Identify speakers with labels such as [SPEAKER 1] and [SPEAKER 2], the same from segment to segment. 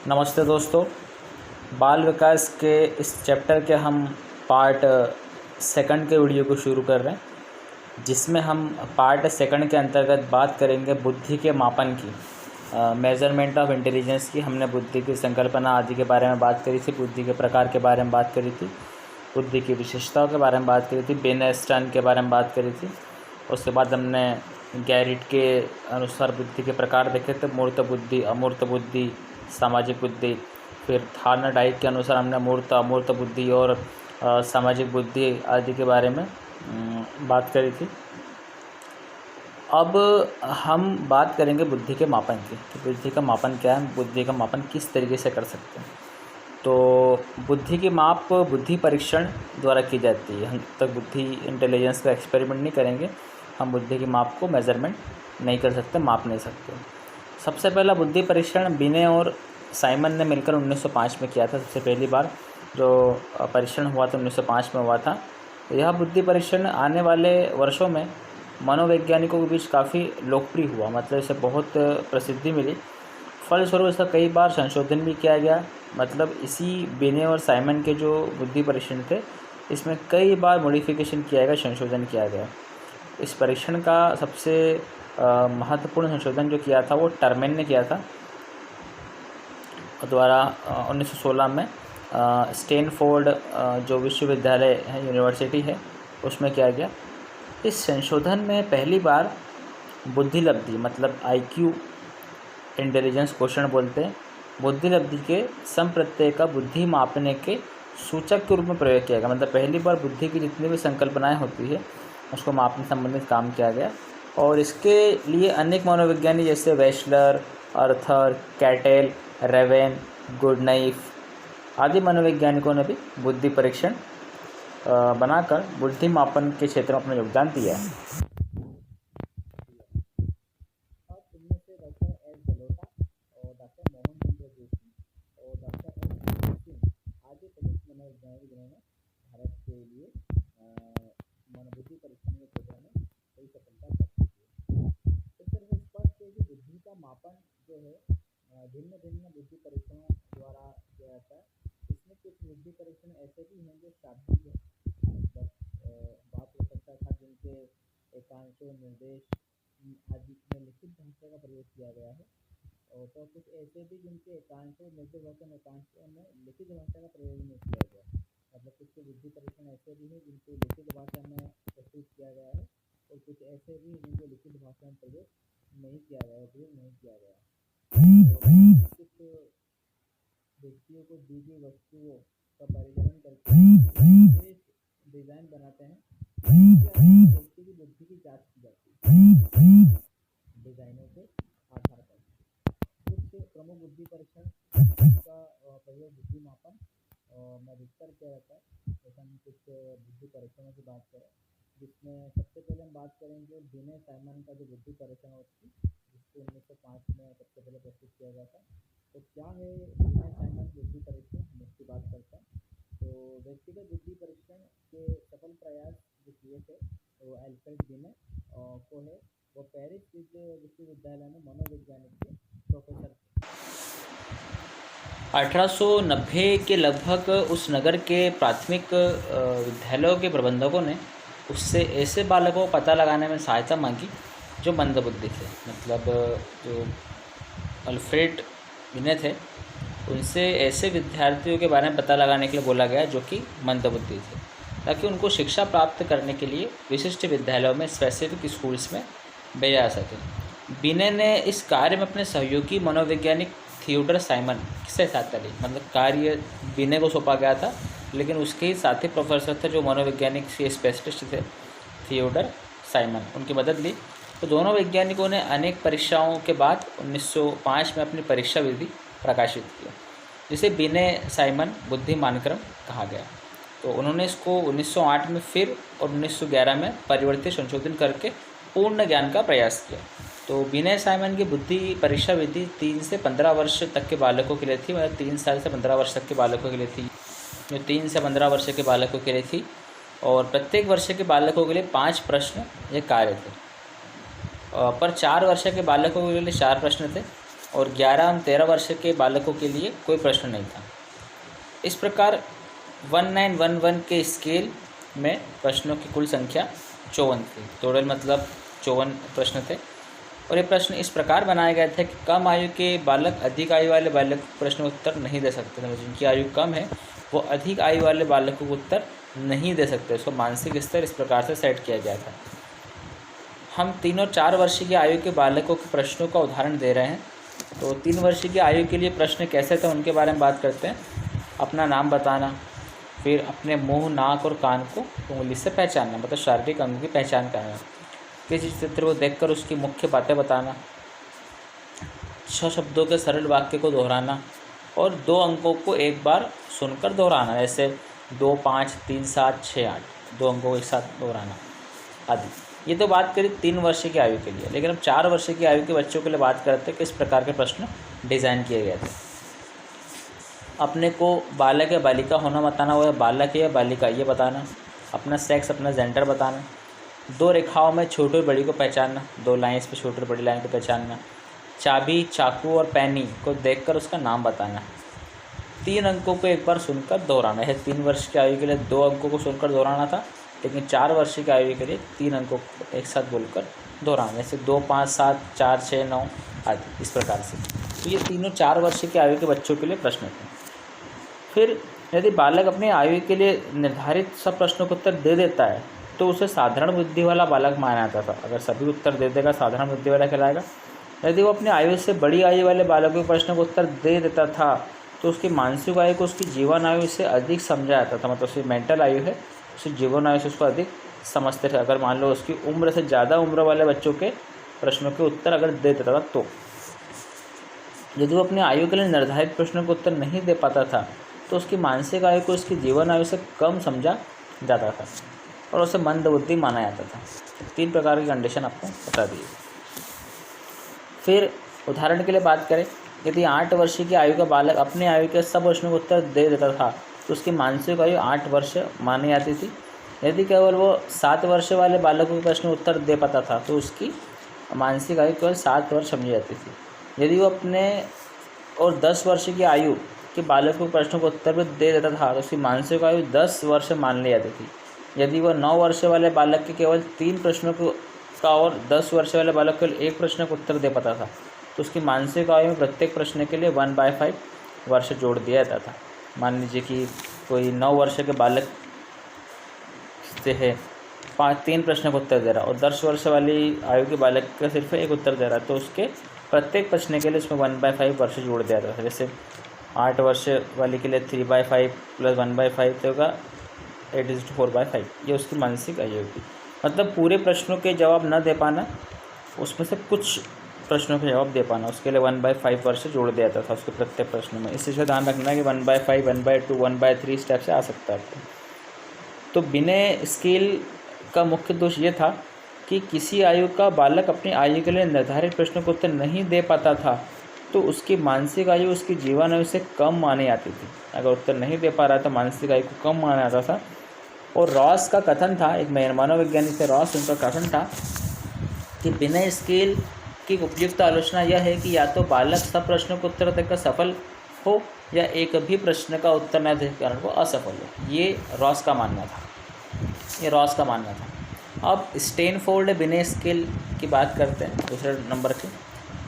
[SPEAKER 1] नमस्ते दोस्तों। बाल विकास के इस चैप्टर के हम पार्ट सेकंड के वीडियो को शुरू कर रहे हैं, जिसमें हम पार्ट सेकंड के अंतर्गत बात करेंगे बुद्धि के मापन की, मेज़रमेंट ऑफ इंटेलिजेंस की। हमने बुद्धि की संकल्पना आदि के बारे में बात करी थी, बुद्धि के प्रकार के बारे में बात करी थी, बुद्धि की विशेषताओं के बारे में बात करी थी, बेनेस्टन के बारे में बात करी थी। उसके बाद हमने गैरिट के अनुसार बुद्धि के प्रकार देखे थे, मूर्त बुद्धि, अमूर्त बुद्धि, सामाजिक बुद्धि। फिर थार्नडाइक के अनुसार हमने मूर्त, अमूर्त बुद्धि और सामाजिक बुद्धि आदि के बारे में बात करी थी। अब हम बात करेंगे बुद्धि के मापन की कि बुद्धि का मापन क्या है, बुद्धि का मापन किस तरीके से कर सकते हैं। तो बुद्धि की माप बुद्धि परीक्षण द्वारा की जाती है। हम तक बुद्धि इंटेलिजेंस का एक्सपेरिमेंट नहीं करेंगे, हम बुद्धि की माप को मेज़रमेंट नहीं कर सकते, माप नहीं सकते। सबसे पहला बुद्धि परीक्षण बिने और साइमन ने मिलकर 1905 में किया था। सबसे पहली बार जो परीक्षण हुआ था 1905 में हुआ था। यह बुद्धि परीक्षण आने वाले वर्षों में मनोवैज्ञानिकों के बीच काफ़ी लोकप्रिय हुआ, मतलब इसे बहुत प्रसिद्धि मिली। फलस्वरूप इसका कई बार संशोधन भी किया गया। मतलब इसी बिने और साइमन के जो बुद्धि परीक्षण थे, इसमें कई बार मॉडिफिकेशन किया गया, संशोधन किया गया। इस परीक्षण का सबसे महत्वपूर्ण संशोधन जो किया था वो टर्मेन ने किया था द्वारा 1916 में स्टैनफोर्ड जो विश्वविद्यालय है, यूनिवर्सिटी है, उसमें किया गया। इस संशोधन में पहली बार बुद्धि लब्धि, मतलब IQ इंटेलिजेंस क्वेश्चन बोलते हैं, बुद्धि लब्धि के संप्रत्यय का बुद्धि मापने के सूचक के रूप में प्रयोग किया गया। मतलब पहली बार बुद्धि की जितनी भी संकल्पनाएं होती है उसको मापने संबंधित काम किया गया। और इसके लिए अनेक मनोविज्ञानी जैसे वेशलर, अर्थर, कैटेल, रेवेन, गुडनाइफ आदि मनोवैज्ञानिकों ने भी बुद्धि परीक्षण बनाकर बुद्धि मापन के क्षेत्र में अपना योगदान दिया है। इनमें से डॉक्टर एस जलोटा और डॉक्टर मोहन चंद्र जोशी और डॉक्टर एस सिंह आदि प्रमुख मनोवैज्ञानिक जिन्होंने भारत के लिए मनोबुद्धि परीक्षण के क्षेत्र में कई सफलता प्राप्त की है। इस तरह से स्पष्ट है कि बुद्धि का मापन जो है भिन्न भिन्न बुद्धि परीक्षणों द्वारा किया जाता है। इसमें कुछ बुद्धि परीक्षण ऐसे भी हैं जो शाब्दिक है, मतलब बात हो सकता था जिनके एकांशों, निर्देश आदि में लिखित भाषा का प्रयोग किया गया है। और तो कुछ ऐसे भी जिनके एकांशों, निर्देश वचन एकांशों में लिखित भाषा का प्रयोग नहीं किया गया। मतलब कुछ बुद्धि परीक्षण ऐसे भी हैं जिनको लिखित भाषा में प्रस्तुत किया गया है और कुछ ऐसे भी जिनको लिखित भाषा में प्रयोग नहीं किया गया, उपयोग नहीं किया गया। कुछ व्यक्तियों को दी गई वस्तुओं का परिचालन करके डिजाइन बनाते हैं, व्यक्ति की बुद्धि की जांच की जाती है डिजाइनों के आधार पर। कुछ प्रमुख बुद्धि परीक्षण का प्रयोग बुद्धि मापन में अधिकतर किया जाता है। जैसे हम कुछ बुद्धि परीक्षणों की बात करें, जिसमें सबसे पहले हम बात करेंगे बिने साइमन का जो बुद्धि परीक्षण होती है, जिसको 1905 में सबसे पहले प्रस्तुत किया गया था। तो क्या है बिने साइमन बुद्धि परीक्षण, हम उसकी बात करते हैं। तो व्यक्तिगत बुद्धि परीक्षण के सफल प्रयास जो किए थे वो अल्फ्रेड बिने को है। वो पेरिस विश्वविद्यालय में मनोवैज्ञानिक के प्रोफेसर थे। 1890 के लगभग उस नगर के प्राथमिक विद्यालयों के प्रबंधकों ने उससे ऐसे बालकों को पता लगाने में सहायता मांगी जो मंदबुद्धि थे। मतलब जो अल्फ्रेड बिने थे, उनसे ऐसे विद्यार्थियों के बारे में पता लगाने के लिए बोला गया जो कि मंदबुद्धि थे, ताकि उनको शिक्षा प्राप्त करने के लिए विशिष्ट विद्यालयों में, स्पेसिफिक स्कूल्स में भेजा जा सके। बिने ने इस कार्य में अपने सहयोगी मनोवैज्ञानिक थियोडर साइमन से सहायता ली। मतलब कार्य बिने को सौंपा गया था, लेकिन उसके ही साथी प्रोफेसर थे जो मनोवैज्ञानिक से स्पेशलिस्ट थे, थियोडर साइमन, उनकी मदद ली। तो दोनों वैज्ञानिकों ने अनेक परीक्षाओं के बाद 1905 में अपनी परीक्षा विधि प्रकाशित किया, जिसे बिने साइमन बुद्धि मानक्रम कहा गया। तो उन्होंने इसको 1908 में फिर और 1911 में परिवर्तित, संशोधन करके पूर्ण ज्ञान का प्रयास किया। तो बिने साइमन की बुद्धि परीक्षा विधि 3 से 15 वर्ष तक के बालकों के लिए थी। मतलब 3 साल से 15 वर्ष तक के बालकों के लिए थी, जो 3 से 15 वर्ष के बालकों के लिए थी। और प्रत्येक वर्ष के बालकों के लिए 5 प्रश्न ये कार्य थे, पर 4 वर्ष के बालकों के लिए 4 प्रश्न थे
[SPEAKER 2] और 11 और 13 वर्ष के बालकों के लिए कोई प्रश्न नहीं था। इस प्रकार 1911 के स्केल में प्रश्नों की कुल संख्या 54 थी। टोटल मतलब 54 प्रश्न थे। और ये प्रश्न इस प्रकार बनाए गए थे कि कम आयु के बालक अधिक आयु वाले बालक को प्रश्न उत्तर नहीं दे सकते थे। जिनकी आयु कम है वो अधिक आयु वाले बालकों को उत्तर नहीं दे सकते। उसको मानसिक स्तर इस प्रकार से सेट किया गया था। हम 3 और 4 वर्ष की आयु के बालकों के प्रश्नों का उदाहरण दे रहे हैं। तो 3 वर्ष की आयु के लिए प्रश्न कैसे थे उनके बारे में बात करते हैं। अपना नाम बताना, फिर अपने मुंह, नाक और कान को उंगली से पहचानना, मतलब शारीरिक अंगों की पहचान करना। किसी चित्र को देखकर उसकी मुख्य बातें बताना, 6 शब्दों के सरल वाक्य को दोहराना और 2 अंकों को एक बार सुनकर दोहराना, जैसे 2, 5, 3, 7, 6, 8, 2 अंकों को एक साथ दोहराना आदि। ये तो बात करी 3 वर्ष की आयु के लिए। लेकिन अब 4 वर्ष की आयु के बच्चों के लिए बात करते हैं कि इस प्रकार के प्रश्न डिज़ाइन किए गए थे। अपने को बालक या बालिका होना बताना, वो बालक है या बालिका ये बताना। अपना सेक्स, अपना जेंडर बताना। 2 रेखाओं में छोटी और बड़ी को पहचानना, 2 लाइन्स पे छोटी और बड़ी लाइन को पहचानना। चाबी, चाकू और पैनी को देखकर उसका नाम बताना। 3 अंकों को एक बार सुनकर दोहराना है। 3 वर्ष की आयु के लिए 2 अंकों को सुनकर दोहराना था, लेकिन 4 वर्ष की आयु के लिए 3 अंकों को एक साथ बोलकर दोहराना, जैसे 2, 5, 7, 4, 6, 9 आदि, इस प्रकार से। तो ये तीनों 4 वर्ष की आयु के बच्चों के लिए प्रश्न थे। फिर यदि बालक अपनी आयु के लिए निर्धारित सब प्रश्नों को उत्तर दे देता है तो उसे साधारण बुद्धि वाला बालक माना जाता था। अगर सभी उत्तर दे देगा साधारण बुद्धि वाला कहलाएगा। यदि वो अपनी आयु से बड़ी आयु वाले बालकों के प्रश्न को उत्तर दे देता था तो उसकी मानसिक आयु को उसकी जीवन आयु से अधिक समझा जाता था। मतलब उसकी मेंटल आयु है, उसकी जीवन आयु से उसको अधिक समझते थे। अगर मान लो उसकी उम्र से ज़्यादा उम्र वाले बच्चों के प्रश्नों के उत्तर अगर दे देता था तो। यदि वो अपनी आयु के लिए निर्धारित प्रश्नों को उत्तर नहीं दे पाता था तो उसकी मानसिक आयु को उसकी जीवन आयु से कम समझा जाता था और उसे मंदबुद्धि माना जाता था। 3 प्रकार की कंडीशन आपको बता दी। फिर उदाहरण के लिए बात करें, यदि 8 वर्ष की आयु का बालक अपने आयु के सब प्रश्नों को उत्तर दे देता था तो उसकी मानसिक आयु 8 वर्ष मानी जाती थी। यदि केवल वो 7 वर्ष वाले बालकों के प्रश्न उत्तर दे पाता था तो उसकी मानसिक आयु केवल 7 वर्ष समझी जाती थी। यदि वो अपने और 10 वर्ष की आयु के बालकों के प्रश्नों को उत्तर भी दे देता था तो उसकी मानसिक आयु 10 वर्ष मान ली जाती थी। यदि वह 9 वर्ष वाले बालक के केवल 3 प्रश्नों का और 10 वर्ष वाले बालक केवल 1 प्रश्न का उत्तर दे पाता था तो उसकी मानसिक आयु में प्रत्येक प्रश्न के लिए 1/5 वर्ष जोड़ दिया जाता था। मान लीजिए कि कोई 9 वर्ष के बालक से है 3 प्रश्न का उत्तर दे रहा और 10 वर्ष वाली आयु के बालक का सिर्फ 1 उत्तर दे रहा तो उसके प्रत्येक प्रश्न के लिए उसमें 1/5 वर्ष जोड़ दिया जाता था। जैसे 8 वर्ष वाली के लिए 3/5 + 1/5 तो होगा 8:4/5। ये उसकी मानसिक आयु होगी। मतलब पूरे प्रश्नों के जवाब न दे पाना, उसमें से कुछ प्रश्नों के जवाब दे पाना, उसके लिए 1/5 वर्ष जोड़ दिया जाता था उसके प्रत्येक प्रश्न में। इस चीज़ का ध्यान रखना कि 1/5, 1/2, 1/3 इस टाइप से आ सकता है। तो बिने स्केल का मुख्य दोष ये था कि किसी आयु का बालक अपनी आयु के लिए निर्धारित प्रश्नों को उत्तर नहीं दे पाता था तो उसकी मानसिक आयु उसकी जीवन आयु से कम मानी जाती थी। अगर उत्तर नहीं दे पा रहा था मानसिक आयु को कम माना जाता था। और रॉस का कथन था, एक मनोवैज्ञानिक थे रॉस, उनका कथन था कि बिना स्केल की उपयुक्त आलोचना यह है कि या तो बालक सब प्रश्नों को उत्तर देकर सफल हो या एक भी प्रश्न का उत्तर न देने के कारण वो असफल हो। ये रॉस का मानना था। अब स्टैनफोर्ड बिने स्केल की बात करते हैं दूसरे नंबर की।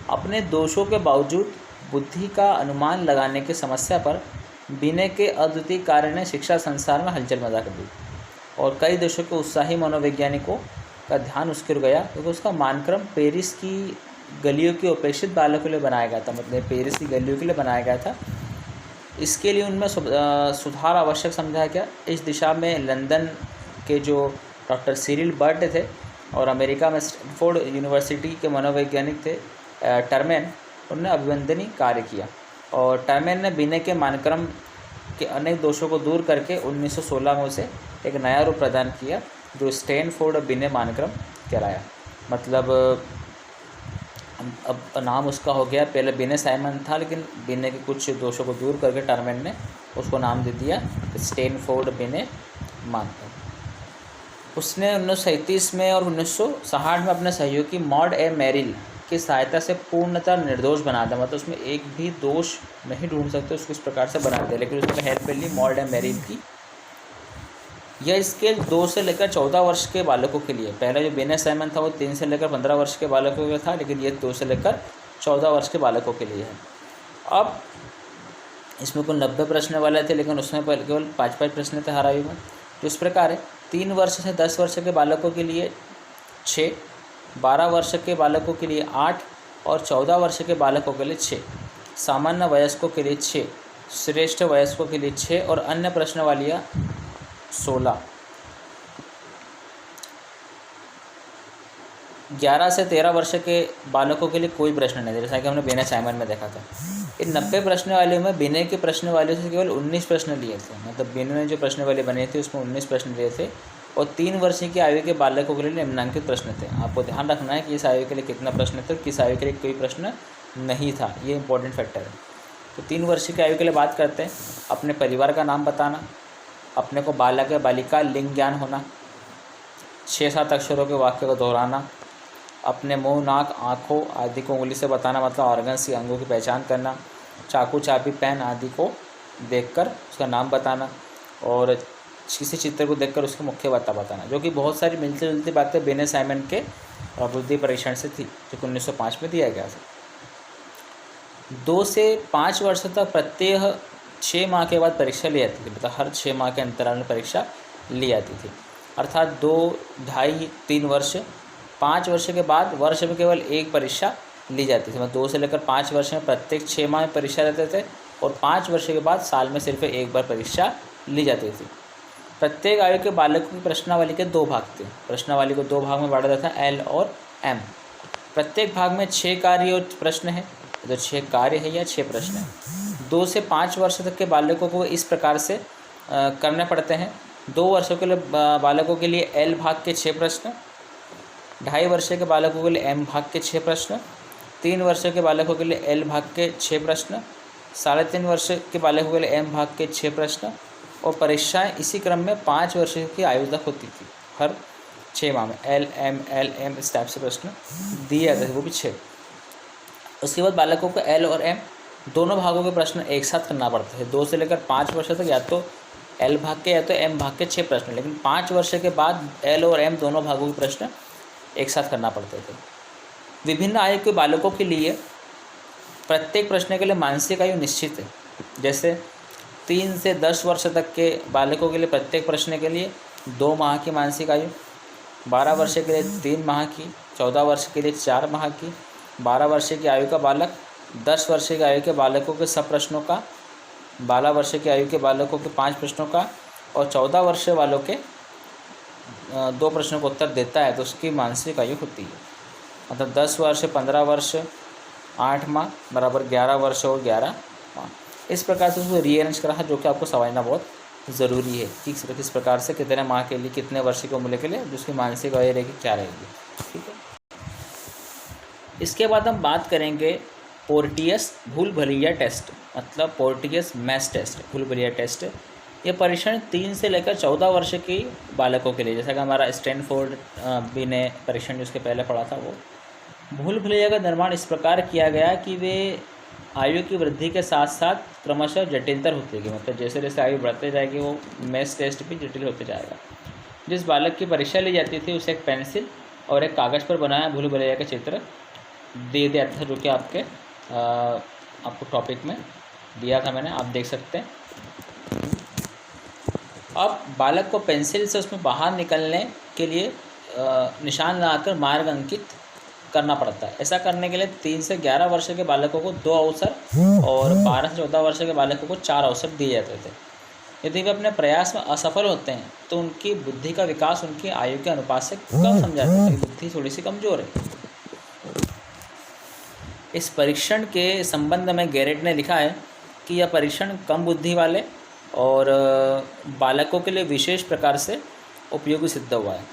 [SPEAKER 2] अपने दोषों के बावजूद बुद्धि का अनुमान लगाने की समस्या पर बिने के अद्वितीय कार्य ने शिक्षा संसार में हलचल मचा कर दी और कई देशों के उत्साही मनोवैज्ञानिकों का ध्यान उसके गया क्योंकि उसका मानक्रम पेरिस की गलियों के उपेक्षित बालकों के लिए बनाया गया था। मतलब पेरिस की गलियों के लिए बनाया गया था। इसके लिए उनमें सुधार आवश्यक समझा गया। इस दिशा में लंदन के जो डॉक्टर सिरिल बर्ट थे और अमेरिका में स्टैनफोर्ड यूनिवर्सिटी के मनोवैज्ञानिक थे टर्मेन, उन्होंने अभिनंदनीय कार्य किया। और टर्मेन ने बिने के मानक्रम के अनेक दोषों को दूर करके 1916 में उसे एक नया रूप प्रदान किया जो स्टैनफोर्ड बिने मानक्रम कहलाया। मतलब अब नाम उसका हो गया, पहले बिने साइमन था लेकिन बिने के कुछ दोषों को दूर करके टर्मेन ने उसको नाम दे दिया स्टैनफोर्ड बिने मानक्रम। उसने 1937 में और 1960 में अपने सहयोगी मॉड ए मेरिल की सहायता से पूर्णतः निर्दोष बना दें, मतलब उसमें एक भी दोष नहीं ढूंढ सकते, उसको इस प्रकार से बना दें। लेकिन उसमें हेल्प मिली मॉल्ड एंड मेरिल की। यह स्केल 2 से लेकर 14 वर्ष के बालकों के लिए, पहला जो बेने साइमन था वो 3 से लेकर 15 वर्ष के बालकों के लिए था, लेकिन ये 2 से लेकर 14 वर्ष के बालकों के लिए है। अब इसमें कुल 90 प्रश्न वाले थे, लेकिन उसमें केवल 5-5 प्रश्न थे हर आयु में। तो इस प्रकार है, 3 वर्ष से 10 वर्ष के बालकों के लिए 6, 12 वर्ष के बालकों के लिए 8 और 14 वर्ष के बालकों के लिए 6, सामान्य वयस्कों के लिए 6, श्रेष्ठ वयस्कों के लिए 6 और अन्य प्रश्नावलियाँ 16। 11 से 13 वर्ष के बालकों के लिए कोई प्रश्न नहीं था, जैसा कि हमने बेने साइमन में देखा था। इन 90 प्रश्न वाले में बेने के प्रश्न वाले से केवल 19 प्रश्न लिए थे, मतलब बेने ने जो प्रश्न वाले बने थे उसमें 19 प्रश्न लिए थे और 3 वर्ष की आयु के बालकों के लिए निम्नांकित प्रश्न थे। आपको ध्यान रखना है कि इस आयु के लिए कितना प्रश्न थे और किस आयु के लिए कोई प्रश्न नहीं था, ये इंपॉर्टेंट फैक्टर है। तो 3 वर्ष की आयु के लिए बात करते हैं। अपने परिवार का नाम बताना, अपने को बालक या बालिका लिंग ज्ञान होना, 6-7 अक्षरों के वाक्य को दोहराना, अपने मुंह, नाक, आँखों आदि को उंगली से बताना, मतलब ऑर्गन्स की अंगों की पहचान करना, चाकू, चाबी, पेन आदि को देखकर उसका नाम बताना और किसी चित्र को देखकर उसकी मुख्य बातें बताना, जो कि बहुत सारी मिलती जुलती बातें बेने साइमन के बुद्धि परीक्षण से थी, जो कि 1905 में दिया गया था। 2 से 5 वर्ष तक प्रत्येक 6 माह के बाद परीक्षा ली जाती थी, मतलब हर 6 माह के अंतराल में परीक्षा ली जाती थी, अर्थात 2, 2.5, 3 वर्ष। 5 वर्ष के बाद वर्ष में केवल एक परीक्षा ली जाती थी, मतलब 2 से लेकर 5 वर्ष में प्रत्येक 6 माह में परीक्षा लेते थे और 5 वर्ष के बाद साल में सिर्फ एक बार परीक्षा ली जाती थी। प्रत्येक आयु के बालकों की प्रश्नावली के 2 भाग थे। प्रश्नावली को 2 भाग में बांटा जाता है, एल और एम। प्रत्येक भाग में 6 कार्य और प्रश्न है, तो 6 कार्य है या 6 प्रश्न है। 2 से 5 वर्ष तक के बालकों को इस प्रकार से करने पड़ते हैं। 2 वर्षों के लिए बालकों के लिए एल भाग के 6 प्रश्न, 2.5 वर्ष के बालकों के लिए एम भाग के 6 प्रश्न, 3 वर्ष के बालकों के लिए एल भाग के 6 प्रश्न, 3.5 वर्ष के बालकों के लिए एम भाग के 6 प्रश्न और परीक्षाएं इसी क्रम में 5 वर्ष की आयु तक होती थी। हर 6 माह में एल एम इस टाइप से प्रश्न दिए जाते थे, वो भी 6। उसके बाद बालकों को एल और एम दोनों भागों के प्रश्न एक साथ करना पड़ते थे। 2 से लेकर 5 वर्ष तक या तो एल भाग के या तो एम भाग के 6 प्रश्न, लेकिन 5 वर्ष के बाद एल और एम दोनों भागों के प्रश्न एक साथ करना पड़ते थे। विभिन्न आयु के बालकों के लिए प्रत्येक प्रश्न के लिए मानसिक आयु निश्चित है। जैसे 3 से 10 वर्ष तक के बालकों के लिए प्रत्येक प्रश्न के लिए 2 माह की मानसिक आयु, 12 वर्ष के लिए 3 माह की, 14 वर्ष के लिए 4 माह की, 12 वर्ष की आयु का बालक 10 वर्ष की आयु के बालकों के सब प्रश्नों का, 12 वर्ष की आयु के बालकों के 5 प्रश्नों का और 14 वर्ष वालों के 2 प्रश्नों का उत्तर देता है, तो उसकी मानसिक आयु होती है। मतलब 10 वर्ष, 15 वर्ष, 8 माह बराबर 11 वर्ष और 11 माह। इस प्रकार से उसको रीअरेंज करा है, जो कि आपको समझना बहुत ज़रूरी है कि किस प्रकार से कितने माह के लिए, कितने वर्ष की उम्र के लिए जिसकी मानसिक आयु रहेगी, क्या रहेगी। ठीक है। इसके बाद हम बात करेंगे पोर्टियस भूल भुलैया टेस्ट, मतलब पोर्टियस मैथ्स टेस्ट, भूल भुलैया टेस्ट। ये परीक्षण 3 से लेकर 14 वर्ष की बालकों के लिए, जैसा कि हमारा स्टैनफोर्ड भी ने परीक्षण जो उसके पहले पढ़ा था, वो भूल भुलैया का निर्माण इस प्रकार किया गया कि वे आयु की वृद्धि के साथ साथ क्रमशः जटिलतर होती गई, मतलब जैसे जैसे आयु बढ़ते जाएगी वो मैथ्स टेस्ट भी जटिल होते जाएगा। जिस बालक की परीक्षा ली जाती थी उसे एक पेंसिल और एक कागज़ पर बनाया भूल भुलैया का चित्र दे दिया था, जो कि आपको टॉपिक में दिया था मैंने, आप देख सकते हैं। अब बालक को पेंसिल से उसमें बाहर निकलने के लिए निशान लगाकर मार्ग अंकित करना पड़ता है। ऐसा करने के लिए 3 से 11 वर्ष के बालकों को 2 अवसर और 12 से 14 वर्ष के बालकों को 4 अवसर दिए जाते थे। यदि वे अपने प्रयास में असफल होते हैं तो उनकी बुद्धि का विकास उनकी आयु के अनुपात से कम समझा जाता है, बुद्धि थोड़ी सी कमज़ोर है। इस परीक्षण के संबंध में गैरेट ने लिखा है कि यह परीक्षण कम बुद्धि वाले और बालकों के लिए विशेष प्रकार से उपयोगी सिद्ध हुआ है।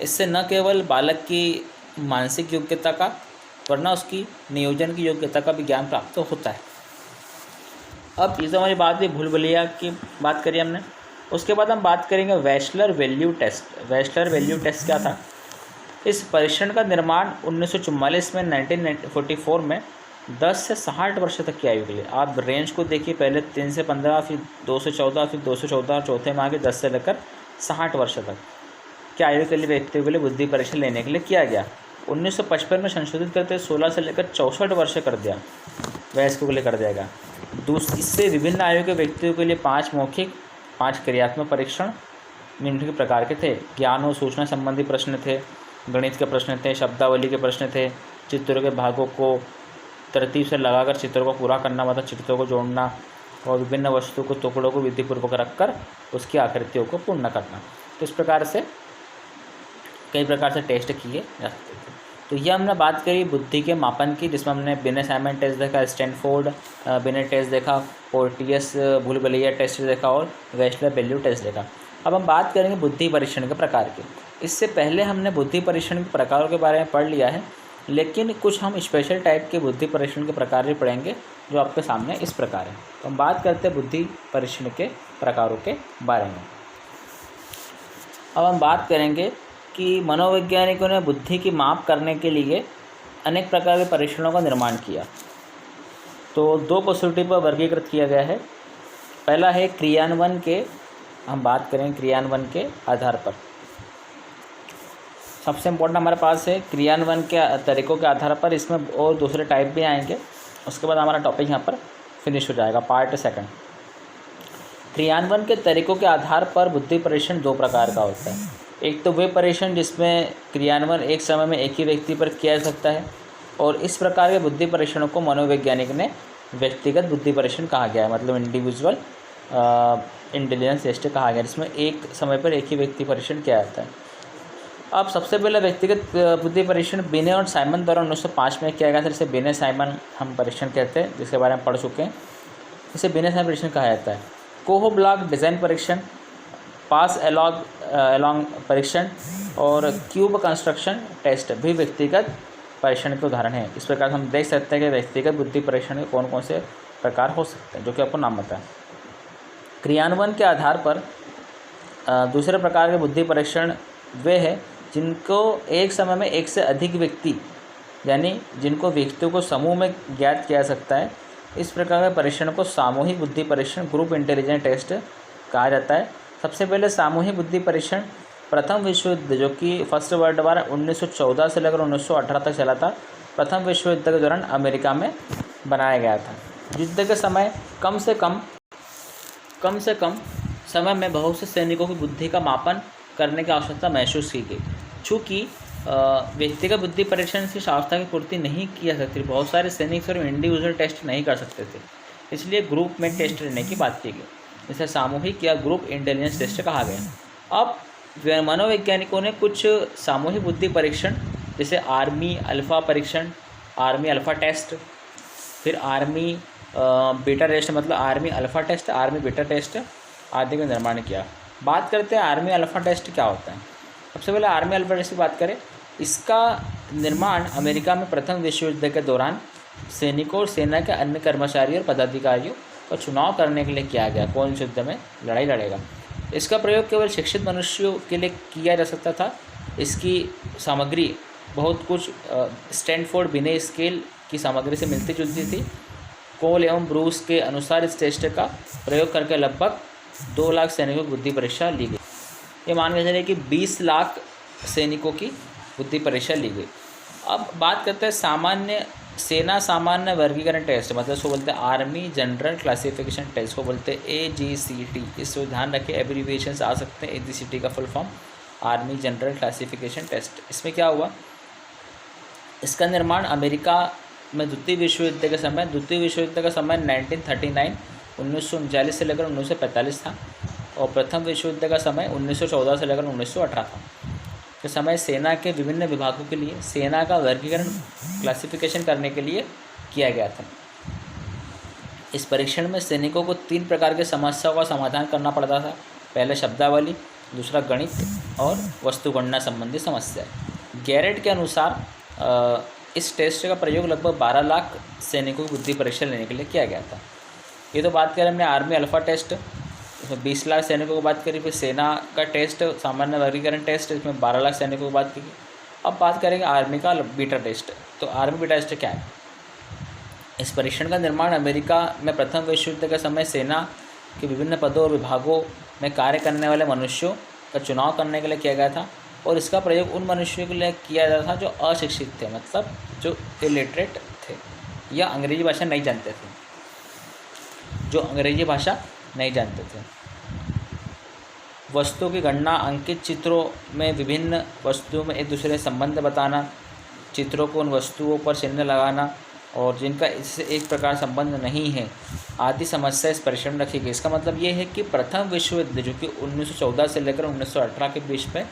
[SPEAKER 2] इससे न केवल बालक की मानसिक योग्यता का वरना उसकी नियोजन की योग्यता का भी ज्ञान प्राप्त होता है। अब ये तो हमारी बात हुई भूल भुलैया की बात करी हमने। उसके बाद हम बात करेंगे वेशलर वैल्यू टेस्ट। वेशलर वैल्यू टेस्ट क्या था? इस परीक्षण का निर्माण 1944 में 1944 में 10 से 60 वर्ष तक की आयु के लिए। आप रेंज को देखिए, पहले 3 से 15, फिर 2 से 14, फिर 2 से 14 और चौथे माह के 10 से लेकर 60 वर्ष तक की आयु के लिए व्यक्तियों के लिए बुद्धि परीक्षण लेने के लिए किया गया। 1955 में संशोधित करते 16 से लेकर 64 वर्ष कर दिया, वयस्कों के लिए कर दिया गया। इससे विभिन्न आयु के व्यक्तियों के लिए 5 मौखिक, 5 क्रियात्मक परीक्षण निम्न के प्रकार के थे। ज्ञान और सूचना संबंधी प्रश्न थे, गणित के प्रश्न थे, शब्दावली के प्रश्न थे, चित्रों के भागों को तरतीब से लगाकर चित्रों को पूरा करना, मतलब चित्रों को जोड़ना, और विभिन्न वस्तु को टुकड़ों को विधिपूर्वक रखकर उसकी आकृतियों को पूर्ण करना। तो इस प्रकार से कई प्रकार से टेस्ट किए जा सकते थे। तो ये हमने बात करी बुद्धि के मापन की, जिसमें हमने बिनेट साइमन टेस्ट देखा, स्टैनफोर्ड बिनेट टेस्ट देखा, पोर्टियस भूल-भुलैया टेस्ट देखा और वेस्लर वैल्यू टेस्ट देखा। अब हम बात करेंगे बुद्धि परीक्षण के प्रकार के। इससे पहले हमने बुद्धि परीक्षण के प्रकारों के बारे में पढ़ लिया है, लेकिन कुछ हम स्पेशल टाइप के बुद्धि परीक्षण के प्रकार भी पढ़ेंगे जो आपके सामने इस प्रकार है। तो हम बात करते हैं बुद्धि परीक्षण के प्रकारों के बारे में। अब हम बात करेंगे कि मनोवैज्ञानिकों ने बुद्धि की माप करने के लिए अनेक प्रकार के परीक्षणों का निर्माण किया। तो 2 कसौटी पर वर्गीकृत किया गया है। पहला है क्रियान्वयन के, हम बात करें क्रियान्वयन के आधार पर। सबसे इम्पोर्टेंट हमारे पास है क्रियान्वयन के तरीकों के आधार पर, इसमें और दूसरे टाइप भी आएंगे। उसके बाद हमारा टॉपिक यहाँ पर फिनिश हो जाएगा, पार्ट 2। क्रियान्वयन के तरीकों के आधार पर बुद्धि परीक्षण 2 प्रकार का होता है। एक तो वे परीक्षण जिसमें क्रियान्वयन एक समय में एक ही व्यक्ति पर किया जा सकता है, और इस प्रकार के बुद्धि परीक्षणों को मनोवैज्ञानिक ने व्यक्तिगत बुद्धि परीक्षण कहा गया है, मतलब इंडिविजुअल इंटेलिजेंस टेस्ट कहा गया, जिसमें एक समय पर एक ही व्यक्ति परीक्षण किया जाता है। अब सबसे पहले व्यक्तिगत बुद्धि परीक्षण बिने और साइमन द्वारा 1905 में किया गया था, जिसे बिने साइमन हम परीक्षण कहते हैं, जिसके बारे में पढ़ चुके हैं। इसे बिने साइमन परीक्षण कहा जाता है। कोहो ब्लॉक डिज़ाइन परीक्षण, पास अलॉन्ग परीक्षण और क्यूब कंस्ट्रक्शन टेस्ट भी व्यक्तिगत परीक्षण के उदाहरण हैं। इस प्रकार हम देख सकते हैं कि व्यक्तिगत बुद्धि परीक्षण के कौन कौन से प्रकार हो सकते हैं, जो कि आपको नाम बताएं। क्रियान्वयन के आधार पर दूसरे प्रकार के बुद्धि परीक्षण वे हैं जिनको एक समय में एक से अधिक व्यक्ति, यानी जिनको व्यक्तियों को समूह में ज्ञात किया जा सकता है। इस प्रकार के परीक्षण को सामूहिक बुद्धि परीक्षण, ग्रुप इंटेलिजेंस टेस्ट कहा जाता है। सबसे पहले सामूहिक बुद्धि परीक्षण प्रथम विश्व युद्ध, जो कि फर्स्ट वर्ल्ड वार 1914 से लेकर 1918 तक चला था, प्रथम विश्व युद्ध के दौरान अमेरिका में बनाया गया था। युद्ध के समय कम से कम समय में बहुत से सैनिकों की बुद्धि का मापन करने की आवश्यकता महसूस की गई। चूँकि व्यक्तिगत बुद्धि परीक्षण से आवश्यकता की पूर्ति नहीं की जा सकती, बहुत सारे सैनिक सिर्फ इंडिविजुअल टेस्ट नहीं कर सकते थे, इसलिए ग्रुप में टेस्ट लेने की बात की गई। इसे सामूहिक या ग्रुप इंटेलिजेंस टेस्ट कहा गया। अब मनोवैज्ञानिकों ने कुछ सामूहिक बुद्धि परीक्षण, जैसे आर्मी अल्फ़ा परीक्षण, आर्मी अल्फ़ा टेस्ट, फिर आर्मी बीटा टेस्ट, मतलब army alpha test, army beta test आदि का निर्माण किया। बात करते हैं आर्मी अल्फ़ा टेस्ट क्या होता है। सबसे पहले आर्मी अल्फ़ा टेस्ट की बात करें। इसका निर्माण अमेरिका में प्रथम विश्व युद्ध के दौरान सैनिकों और सेना के अन्य कर्मचारियों और पदाधिकारियों का चुनाव करने के लिए किया गया, कौन इस युद्ध में लड़ाई लड़ेगा। इसका प्रयोग केवल शिक्षित मनुष्यों के लिए किया जा सकता था। इसकी सामग्री बहुत कुछ स्टैनफोर्ड बिने स्केल की सामग्री से मिलती जुलती थी। कोल एवं ब्रूस के अनुसार इस टेस्ट का प्रयोग करके लगभग 2 लाख सैनिकों की बुद्धि परीक्षा ली गई। ये मान के चलिए कि 20 लाख सैनिकों की बुद्धि परीक्षा ली गई। अब बात करते हैं सामान्य वर्गीकरण टेस्ट, मतलब इसको बोलते हैं आर्मी जनरल क्लासिफिकेशन टेस्ट, को बोलते हैं AGCT। इसको ध्यान रखें, एब्रीविएशन आ सकते हैं। AGCT का full form army general classification test. इसमें क्या हुआ, इसका निर्माण अमेरिका में द्वितीय विश्व युद्ध के समय 1939 1939 से लेकर 1945 था, और प्रथम विश्व युद्ध का समय 1914 से लेकर 1918 था। के समय सेना के विभिन्न विभागों के लिए सेना का वर्गीकरण क्लासिफिकेशन करने के लिए किया गया था। इस परीक्षण में सैनिकों को 3 प्रकार की समस्याओं का समाधान करना पड़ता था। पहले शब्दावली, दूसरा गणित और वस्तुगणना संबंधी समस्याएं। गैरेट के अनुसार इस टेस्ट का प्रयोग लगभग 12 लाख सैनिकों की बुद्धि परीक्षा लेने के लिए किया गया था। ये तो बात करें हमने आर्मी अल्फ़ा टेस्ट, इसमें 20 लाख सैनिकों की बात करी। फिर सेना का टेस्ट सामान्य वर्गीकरण टेस्ट, इसमें 12 लाख सैनिकों की बात की। अब बात करेंगे आर्मी का बीटा टेस्ट। तो आर्मी बीटा टेस्ट क्या है? इस परीक्षण का निर्माण अमेरिका में प्रथम विश्व युद्ध के समय सेना के विभिन्न पदों और विभागों में कार्य करने वाले मनुष्यों का चुनाव करने के लिए किया गया था, और इसका प्रयोग उन मनुष्यों के लिए किया जाता था जो अशिक्षित थे, मतलब जो इलिटरेट थे या अंग्रेजी भाषा नहीं जानते थे, वस्तुओं की गणना, अंकित चित्रों में विभिन्न वस्तुओं में एक दूसरे से संबंध बताना, चित्रों को उन वस्तुओं पर चिन्ह लगाना और जिनका इससे एक प्रकार संबंध नहीं है आदि समस्या इस परीक्षण में रखी गई। इसका मतलब ये है कि प्रथम विश्व युद्ध जो कि 1914 से लेकर 1918 के बीच में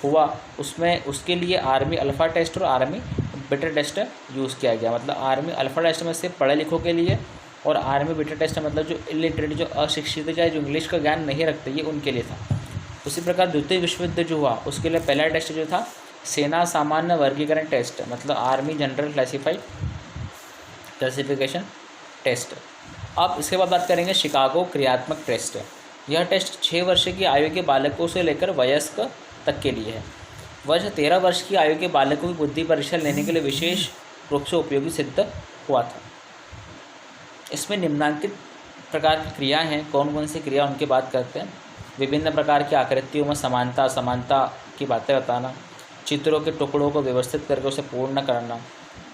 [SPEAKER 2] हुआ, उसमें उसके लिए आर्मी अल्फ़ा टेस्ट और आर्मी बीटा टेस्ट यूज़ किया गया। मतलब आर्मी अल्फ़ा टेस्ट में सिर्फ पढ़े लिखों के लिए, और आर्मी बीटा टेस्ट मतलब जो इलिटरेट, जो अशिक्षित है, चाहे जो इंग्लिश का ज्ञान नहीं रखते, ये उनके लिए था। उसी प्रकार द्वितीय विश्व युद्ध जो हुआ उसके लिए पहला टेस्ट जो था सेना सामान्य वर्गीकरण टेस्ट, मतलब आर्मी जनरल क्लासिफिकेशन टेस्ट। अब इसके बाद बात करेंगे शिकागो क्रियात्मक टेस्ट। यह टेस्ट 6 वर्ष की आयु के बालकों से लेकर वयस्क तक के लिए है। वर्ष 13 वर्ष की आयु के बालकों की बुद्धि परीक्षा लेने के लिए विशेष रूप से उपयोगी सिद्ध हुआ था। इसमें निम्नांकित प्रकार की क्रिया हैं। कौन कौन सी क्रिया उनकी बात करते हैं? विभिन्न प्रकार की आकृतियों में समानता असमानता की बातें बताना, चित्रों के टुकड़ों को व्यवस्थित करके उसे पूर्ण करना,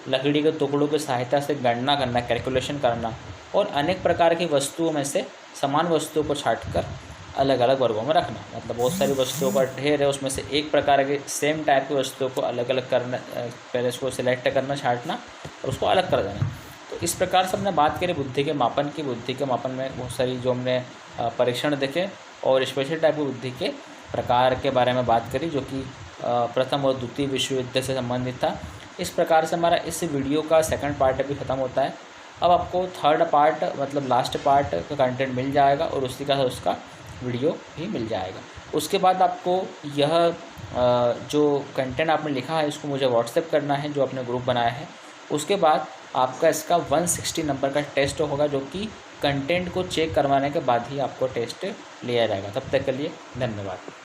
[SPEAKER 2] लकड़ी के टुकड़ों की सहायता से गणना करना, कैलकुलेशन करना, और अनेक प्रकार की वस्तुओं में से समान वस्तुओं को छांटकर अलग अलग वर्गों में रखना। मतलब बहुत सारी वस्तुओं का ढेर है, उसमें से एक प्रकार के सेम टाइप की वस्तुओं को अलग अलग करना, पहले उसको सिलेक्ट करना, छांटना और उसको अलग कर देना। तो इस प्रकार से हमने बात करी बुद्धि के मापन की। बुद्धि के मापन में बहुत सारी जो हमने परीक्षण देखे और स्पेशल टाइप की बुद्धि के प्रकार के बारे में बात करी, जो कि प्रथम और द्वितीय विश्व युद्ध से संबंधित था। इस प्रकार से हमारा इस वीडियो का सेकंड पार्ट अभी ख़त्म होता है। अब आपको थर्ड पार्ट मतलब लास्ट पार्ट का कंटेंट मिल जाएगा और उसी का उसका वीडियो भी मिल जाएगा। उसके बाद आपको यह जो कंटेंट आपने लिखा है इसको मुझे व्हाट्सएप करना है, जो आपने ग्रुप बनाया है। उसके बाद आपका इसका 160 नंबर का टेस्ट होगा, जो कि कंटेंट को चेक करवाने के बाद ही आपको टेस्ट लिया जाएगा। तब तक के लिए धन्यवाद।